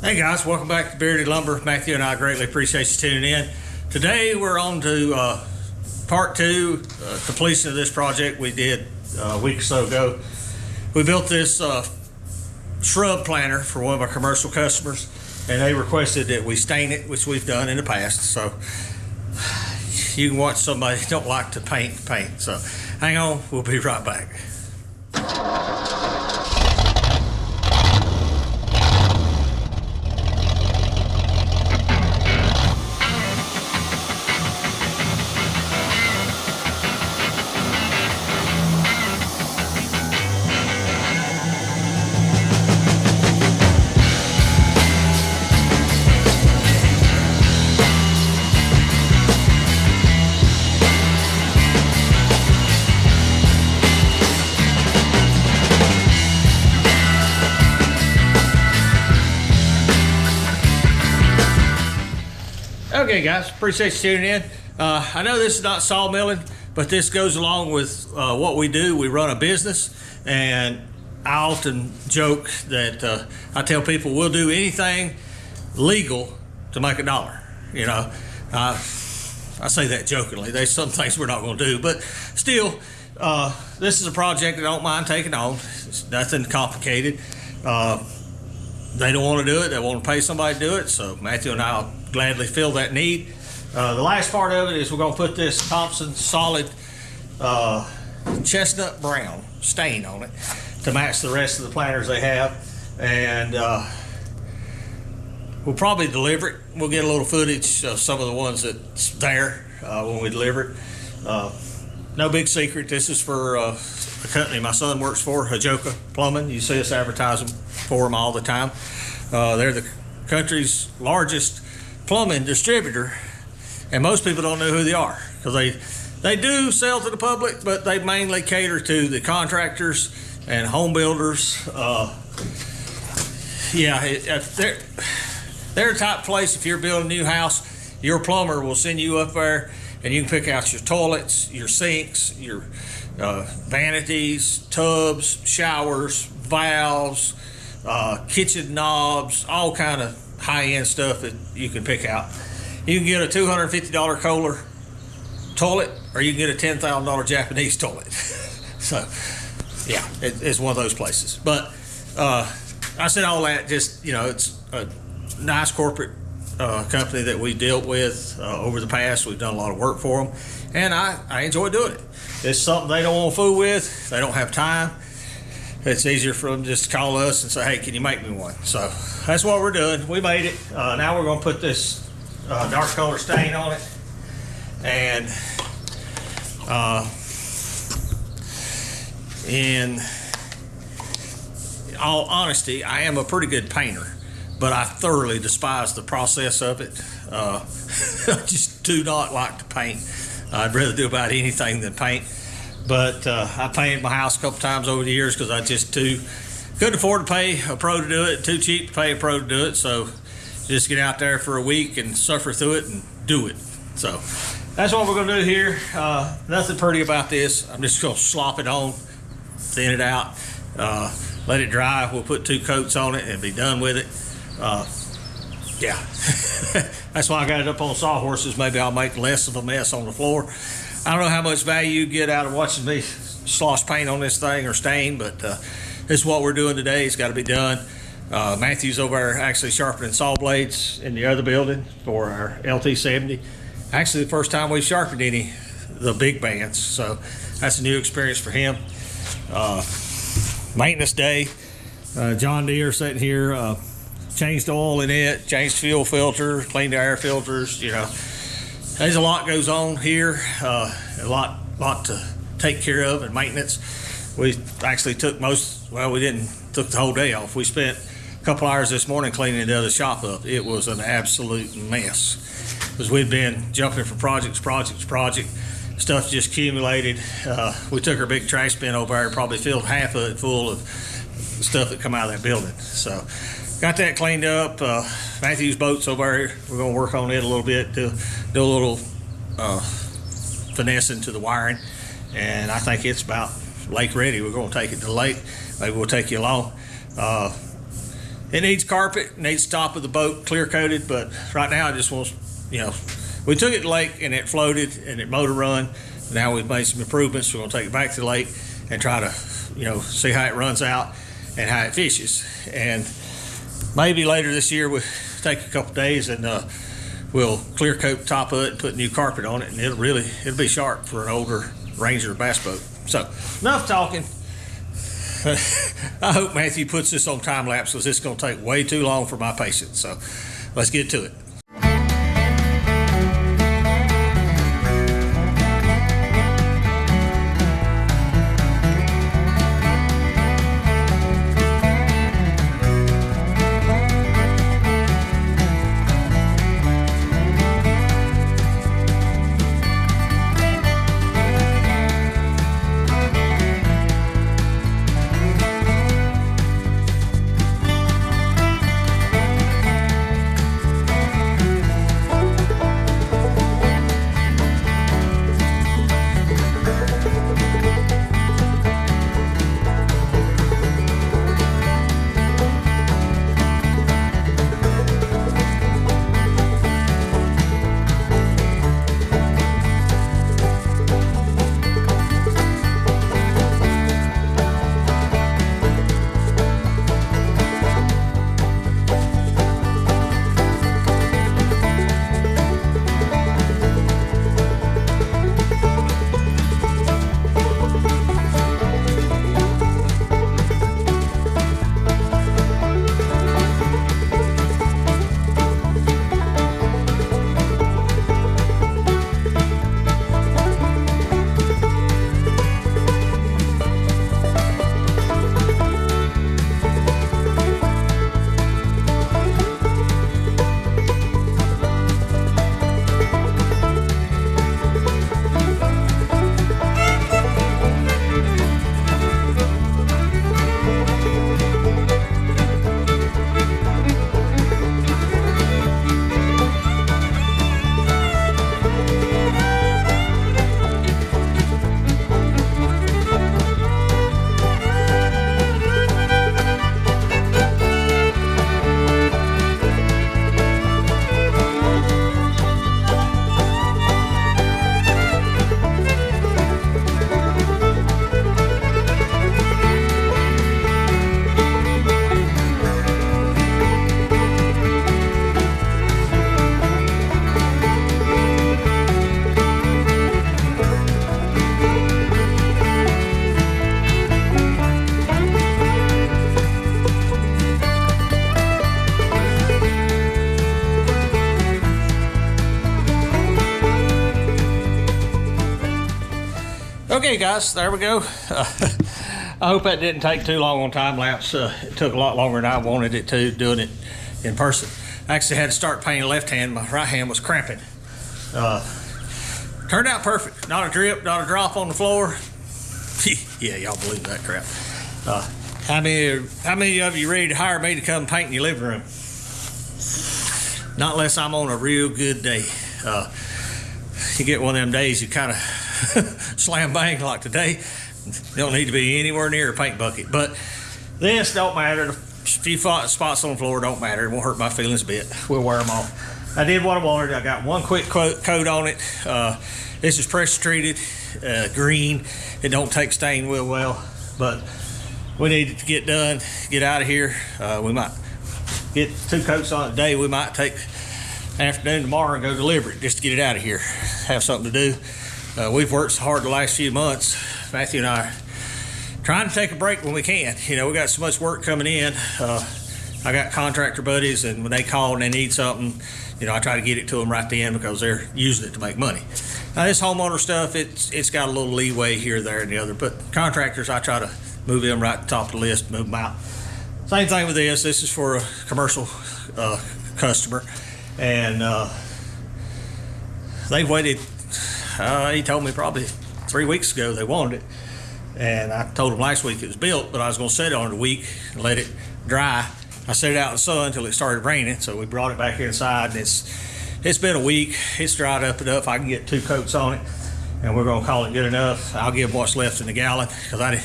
Hey guys, welcome back to Bearded Lumber. Matthew and I greatly appreciate you tuning in. Today we're on to part two, completion of this project we did a week or so ago. We built this shrub planter for one of our commercial customers, and they requested that we stain it, which we've done in the past. So you can watch somebody who don't like to paint. So hang on, we'll be right back. Okay guys, appreciate you tuning in. I know this is not sawmilling, but this goes along with what we do. We run a business, and I often joke that I tell people we'll do anything legal to make a dollar. You know, I say that jokingly. There's some things we're not going to do, but still, this is a project I don't mind taking on. It's nothing complicated. They don't want to do it. They want to pay somebody to do it. So Matthew and I'll gladly fill that need. The last part of it is we're going to put this Thompson solid chestnut brown stain on it to match the rest of the planters they have. And we'll probably deliver it. We'll get a little footage of some of the ones that's there when we deliver it. No big secret. This is for a company my son works for, Hajoka Plumbing. You see us advertising for them all the time. They're the country's largest plumbing distributor, and most people don't know who they are because they do sell to the public, but they mainly cater to the contractors and home builders. They're the type of place, if you're building a new house, your plumber will send you up there and you can pick out your toilets, your sinks, your vanities, tubs, showers, valves, kitchen knobs, all kind of high-end stuff that you can pick out. You can get a $250 Kohler toilet, or you can get a $10,000 Japanese toilet. So yeah, it's one of those places. But I said all that, just, you know, it's a nice corporate company that we dealt with over the past. We've done a lot of work for them, and I enjoy doing it. It's something they don't want to fool with. They don't have time. It's easier for them just to call us and say, hey, can you make me one? So that's what we're doing. We made it. Now we're going to put this dark color stain on it. And in all honesty, I am a pretty good painter, but I thoroughly despise the process of it. I just do not like to paint. I'd rather do about anything than paint. But I painted my house a couple times over the years because I just couldn't afford to pay a pro to do it, too cheap to pay a pro to do it. So just get out there for a week and suffer through it and do it. So that's what we're going to do here. Nothing pretty about this. I'm just going to slop it on, thin it out, let it dry. We'll put 2 coats on it and be done with it. Yeah, that's why I got it up on sawhorses. Maybe I'll make less of a mess on the floor. I don't know how much value you get out of watching me slosh paint on this thing or stain, but this is what we're doing today. It's got to be done. Matthew's over there actually sharpening saw blades in the other building for our LT70. Actually, the first time we've sharpened the big bands, so that's a new experience for him. Maintenance day. John Deere sitting here, changed the oil in it, changed fuel filter, cleaned the air filters. You know, there's a lot goes on here, a lot to take care of and maintenance. We actually took we didn't took the whole day off. We spent a couple hours this morning cleaning the other shop up. It was an absolute mess because we'd been jumping from project to project. Stuff just accumulated. We took our big trash bin over there and probably filled half of it full of stuff that come out of that building. So got that cleaned up. Matthew's boat's over here. We're going to work on it a little bit, do a little finessing to the wiring, and I think it's about lake ready. We're going to take it to the lake. Maybe we'll take you along. It needs carpet, needs top of the boat clear coated, but right now I just want, we took it to the lake and it floated and it motor run. Now we've made some improvements. We're gonna take it back to the lake and try to, see how it runs out and how it fishes. And maybe later this year we'll take a couple days and we'll clear coat the top of it and put new carpet on it, and it'll be sharp for an older Ranger bass boat. So enough talking. I hope Matthew puts this on time lapse because it's going to take way too long for my patience. So let's get to it. Okay guys, there we go. I hope that didn't take too long on time lapse. It took a lot longer than I wanted it to, doing it in person. I actually had to start painting left hand. My right hand was cramping. Turned out perfect. Not a drip, not a drop on the floor. Yeah, y'all believe that crap. How many of you ready to hire me to come paint in your living room? Not unless I'm on a real good day. You get one of them days you kind of slam bang like today. You don't need to be anywhere near a paint bucket. But this don't matter. The few spots on the floor don't matter. It won't hurt my feelings a bit. We'll wear them off. I did what I wanted. I got one quick coat on it. This is pressure treated, green. It don't take stain real well, but we need it to get done, get out of here. We might get 2 coats on it today. We might take afternoon tomorrow and go deliver it just to get it out of here. Have something to do. We've worked so hard the last few months. Matthew and I are trying to take a break when we can. We got so much work coming in. I got contractor buddies, and when they call and they need something, I try to get it to them right then because they're using it to make money. Now this homeowner stuff, it's got a little leeway here, there, and the other, but contractors, I try to move them right to the top of the list, move them out. Same thing with this. This is for a commercial customer, and they've waited. He told me probably 3 weeks ago they wanted it, and I told him last week it was built, but I was going to set it on it a week and let it dry. I set it out in the sun until it started raining, so we brought it back inside, and it's been a week. It's dried up enough. I can get 2 coats on it, and we're going to call it good enough. I'll give what's left in the gallon because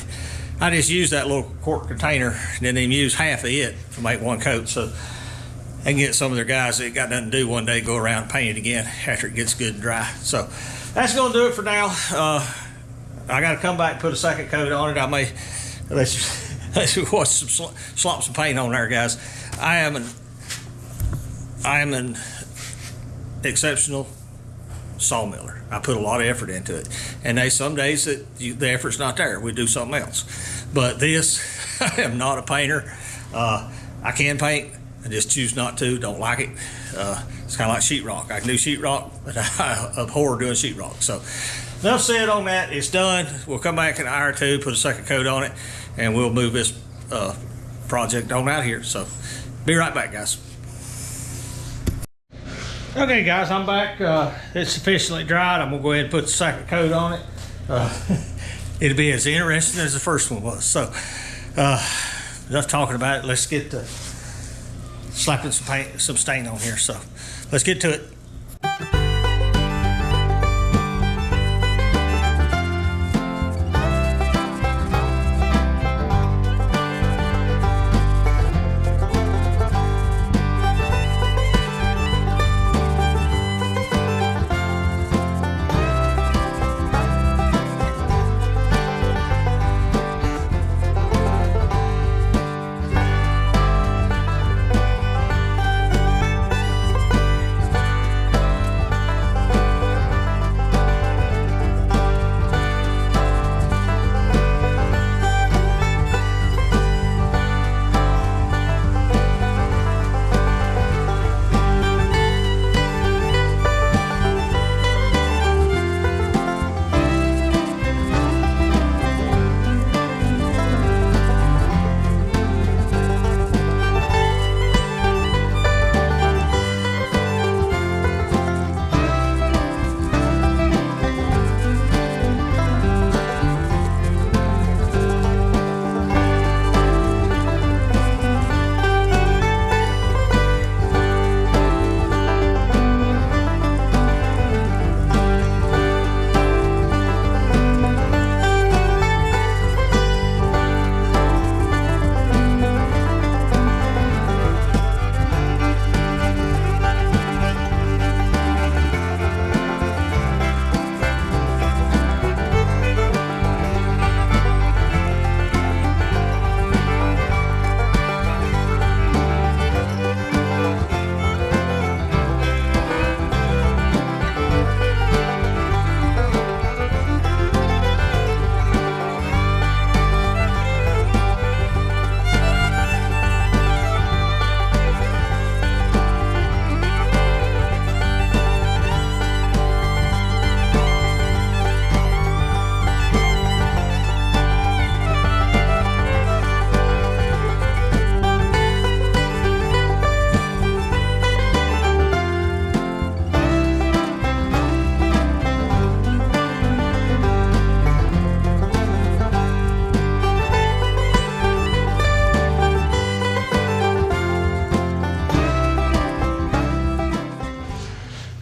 I just use that little quart container and then even use half of it to make one coat. So I can get some of their guys that got nothing to do one day go around and paint it again after it gets good and dry. So that's going to do it for now. I got to come back and put a second coat on it. I may let's watch slop some paint on there, guys. I am an exceptional sawmiller. I put a lot of effort into it, and some days that the effort's not there. We do something else. But this, I am not a painter. I can paint. I just choose not to. Don't like it. It's kind of like sheetrock. I can do sheetrock, but I abhor doing sheetrock. So enough said on that. It's done. We'll come back in an hour or two, put a second coat on it, and we'll move this project on out here. So be right back, guys. Okay, guys, I'm back. It's sufficiently dried. I'm gonna go ahead and put the second coat on it. It'll be as interesting as the first one was. So enough talking about it. Let's get to slapping some stain on here. So let's get to it.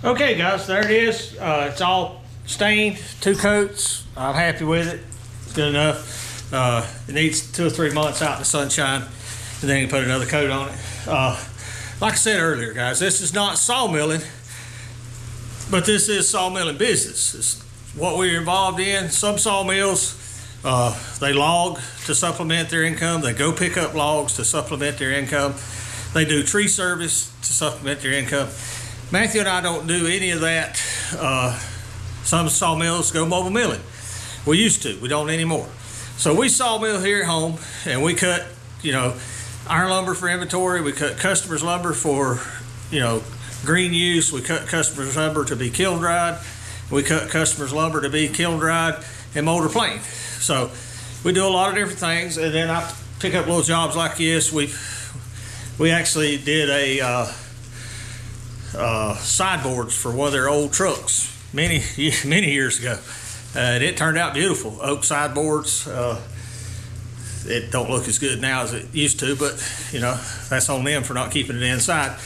Okay, guys, there it is. It's all stained, 2 coats. I'm happy with it. It's good enough. It needs 2 or 3 months out in the sunshine, and then you put another coat on it. Like I said earlier, guys, this is not sawmilling, but this is sawmilling business. It's what we're involved in. Some sawmills, they log to supplement their income. They go pick up logs to supplement their income. They do tree service to supplement their income. Matthew and I don't do any of that. Some sawmills go mobile milling. We used to, we don't anymore. So we sawmill here at home, and we cut, iron lumber for inventory. We cut customers' lumber for, green use. We cut customers' lumber to be kiln dried. We cut customers' lumber to be kiln dried and molded planed. So we do a lot of different things, and then I pick up little jobs like this. We actually did a sideboards for one of their old trucks many years ago, and it turned out beautiful. Oak sideboards. It don't look as good now as it used to, but that's on them for not keeping it inside.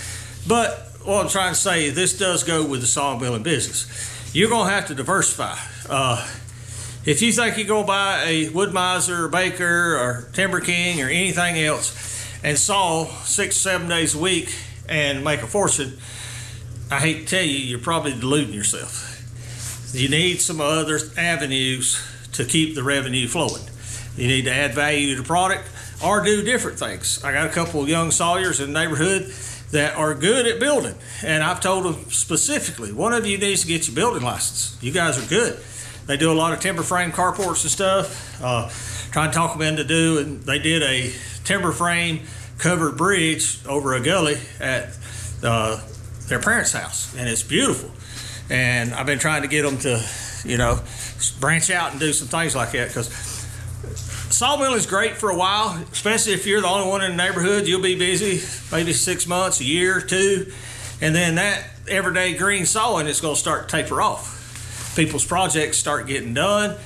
But what I'm trying to say, this does go with the sawmilling business. You're gonna have to diversify. If you think you're going to buy a Wood Mizer or Baker or Timber King or anything else and saw 6 or 7 days a week and make a fortune, I hate to tell you, you're probably deluding yourself. You need some other avenues to keep the revenue flowing. You need to add value to the product or do different things. I got a couple of young sawyers in the neighborhood that are good at building, and I've told them specifically, one of you needs to get your building license. You guys are good. They do a lot of timber frame carports and stuff. Trying to talk them into doing, they did a timber frame covered bridge over a gully at their parents' house, and it's beautiful. And I've been trying to get them to, you know, branch out and do some things like that, because sawmill is great for a while, especially if you're the only one in the neighborhood. You'll be busy maybe 6 months, a year, 2, and then that everyday green sawing is going to start to taper off. People's projects start getting done,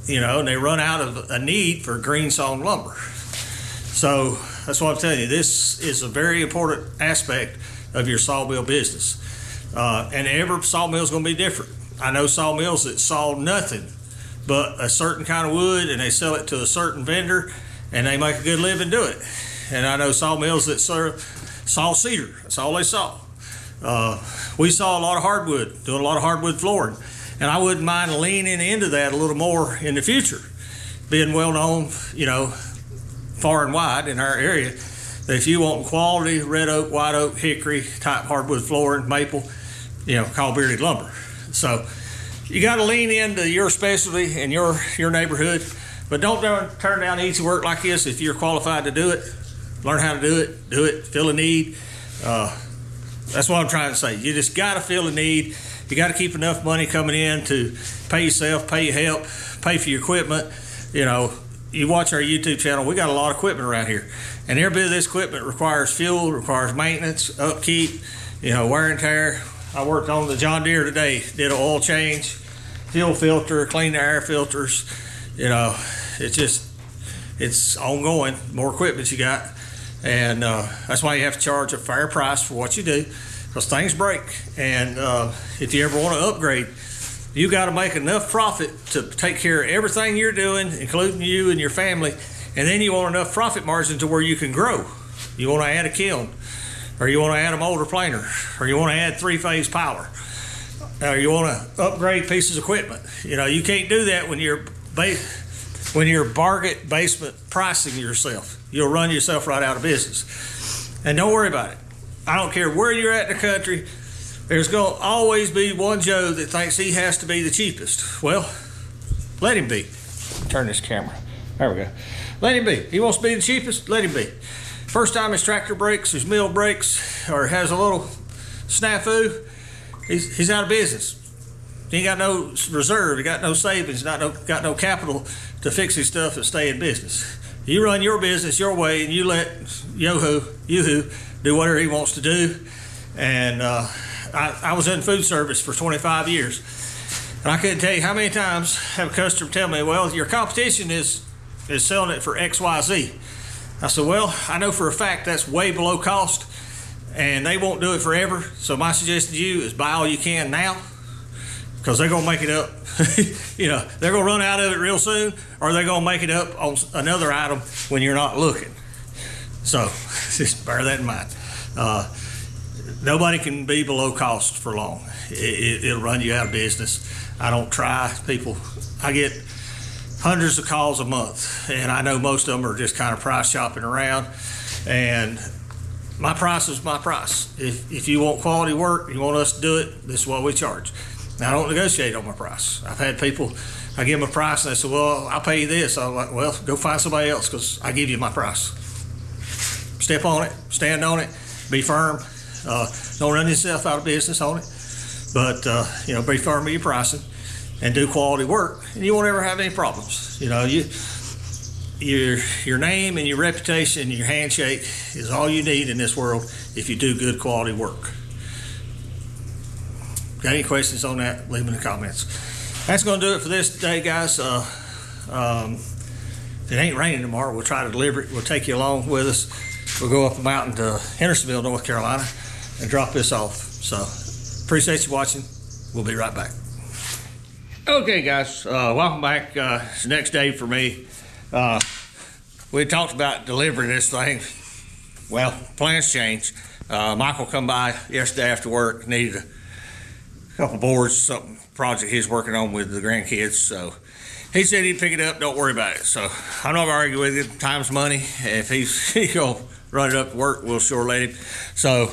you know, and they run out of a need for green sawn lumber. So that's what I'm telling you. This is a very important aspect of your sawmill business. And every sawmill is going to be different. I know sawmills that saw nothing but a certain kind of wood, and they sell it to a certain vendor, and they make a good living doing it. And I know sawmills that saw cedar. That's all they saw. We saw a lot of hardwood, doing a lot of hardwood flooring, and I wouldn't mind leaning into that a little more in the future, being well known, you know, far and wide in our area, that if you want quality red oak, white oak, hickory type hardwood flooring, maple, you know, call bearded lumber. So you got to lean into your specialty and your neighborhood, but don't turn down easy work like this if you're qualified to do it. Learn how to do it, feel a need. That's what I'm trying to say. You just got to feel a need. You got to keep enough money coming in to pay yourself, pay your help, pay for your equipment. You know, you watch our YouTube channel, we got a lot of equipment around here. And every bit of this equipment requires fuel, requires maintenance, upkeep, you know, wear and tear. I worked on the John Deere today, did an oil change, fuel filter, clean the air filters. You know, it's ongoing, more equipment you got. And that's why you have to charge a fair price for what you do, because things break. And if you ever want to upgrade, you got to make enough profit to take care of everything you're doing, including you and your family. And then you want enough profit margin to where you can grow. You want to add a kiln, or you want to add a molder planer, or you want to add 3-phase power, or you want to upgrade pieces of equipment. You know, you can't do that when you're bargain basement pricing yourself. You'll run yourself right out of business. And don't worry about it. I don't care where you're at in the country, there's going to always be one Joe that thinks he has to be the cheapest. Well, let him be. Turn this camera. There we go. Let him be. He wants to be the cheapest, let him be. First time his tractor breaks, his mill breaks, or has a little snafu, he's out of business. He ain't got no reserve, he got no savings, got no capital to fix his stuff and stay in business. You run your business your way, and you let Yoo-hoo do whatever he wants to do. And I was in food service for 25 years, and I couldn't tell you how many times I have a customer tell me, well, your competition is selling it for XYZ. I said, well, I know for a fact that's way below cost, and they won't do it forever. So my suggestion to you is buy all you can now, because they're going to make it up. You know, they're going to run out of it real soon, or they're going to make it up on another item when you're not looking. So just bear that in mind. Nobody can be below cost for long. It'll run you out of business. I don't try. People, I get hundreds of calls a month, and I know most of them are just kind of price shopping around. And my price is my price. If you want quality work, you want us to do it, this is what we charge. Now, I don't negotiate on my price. I've had people, I give them a price, and they say, well, I'll pay you this. I'm like, well, go find somebody else, because I give you my price. Step on it, stand on it, be firm. Don't run yourself out of business on it, but you know, be firm with your pricing and do quality work, and you won't ever have any problems. You know, your name and your reputation and your handshake is all you need in this world if you do good quality work. Got any questions on that, leave them in the comments. That's going to do it for this today, guys. If it ain't raining tomorrow, we'll try to deliver it. We'll take you along with us. We'll go up the mountain to Hendersonville, North Carolina, and drop this off. So appreciate you watching. We'll be right back. Okay, guys, welcome back. It's the next day for me. We talked about delivering this thing. Well, plans changed. Michael come by yesterday after work, needed a couple boards, something project he's working on with the grandkids. So he said he'd pick it up, don't worry about it. So I'm not gonna argue with you, time's money. If he's gonna run it up to work, we'll sure let him. So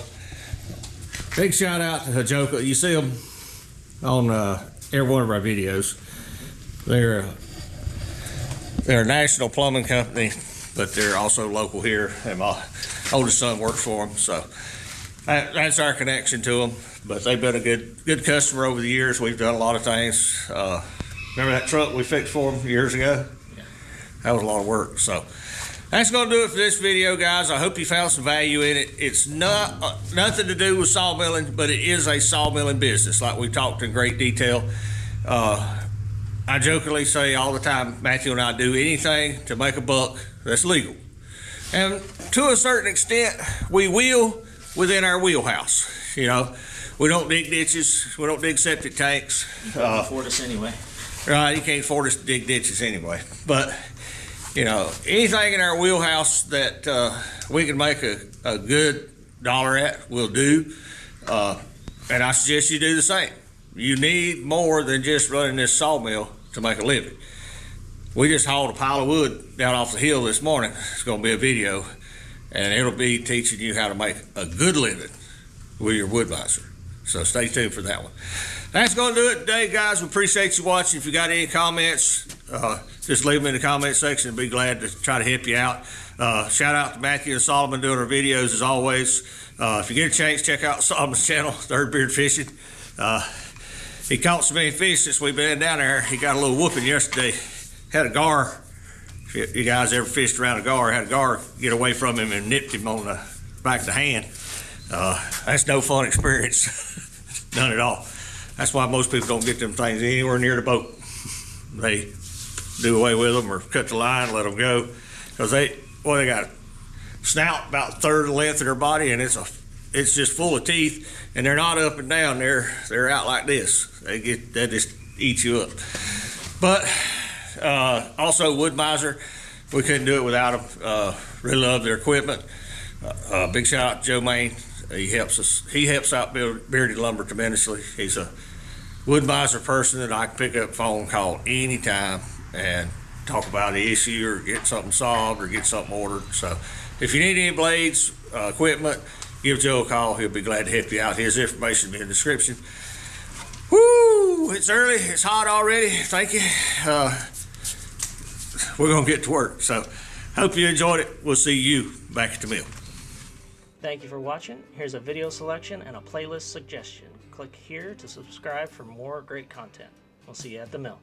big shout out to Joe. You see him on every one of our videos. They're a national plumbing company, but they're also local here, and my oldest son works for them, so that's our connection to them. But they've been a good customer over the years. We've done a lot of things. Remember that truck we fixed for them years ago? Yeah. That was a lot of work. So that's going to do it for this video, guys. I hope you found some value in it. It's not nothing to do with sawmilling, but it is a sawmilling business, like we talked in great detail. I jokingly say all the time, Matthew and I do anything to make a buck that's legal. And to a certain extent, we will within our wheelhouse. You know, we don't dig ditches, we don't dig septic tanks. You can't afford us anyway. Right, you can't afford us to dig ditches anyway. But, you know, anything in our wheelhouse that we can make a good dollar at, we'll do. And I suggest you do the same. You need more than just running this sawmill to make a living. We just hauled a pile of wood down off the hill this morning. It's going to be a video, and it'll be teaching you how to make a good living with your wood mizer. So stay tuned for that one. That's going to do it today, guys. We appreciate you watching. If you got any comments, just leave them in the comment section. Be glad to try to help you out. Shout out to Matthew and Solomon doing our videos as always. If you get a chance, check out Solomon's channel, Third Beard Fishing. He caught so many fish since we've been down there. He got a little whooping yesterday. Had a gar. If you guys ever fished around a gar, had a gar get away from him and nipped him on the back of the hand. That's no fun experience. None at all. That's why most people don't get them things anywhere near the boat. They do away with them or cut the line, let them go. Because they got a snout about a third of the length of their body, and it's just full of teeth, and they're not up and down. They're out like this. They just eat you up. But also wood mizer, we couldn't do it without them. Really love their equipment. Big shout out to Joe Maine. He helps out Bearded Lumber tremendously. He's a wood mizer person that I can pick up phone call anytime and talk about the issue or get something solved or get something ordered. So if you need any blades, equipment, give Joe a call. He'll be glad to help you out. His information will be in the description. Woo! It's early. It's hot already. Thank you. We're going to get to work. So hope you enjoyed it. We'll see you back at the mill. Thank you for watching. Here's a video selection and a playlist suggestion. Click here to subscribe for more great content. We'll see you at the mill.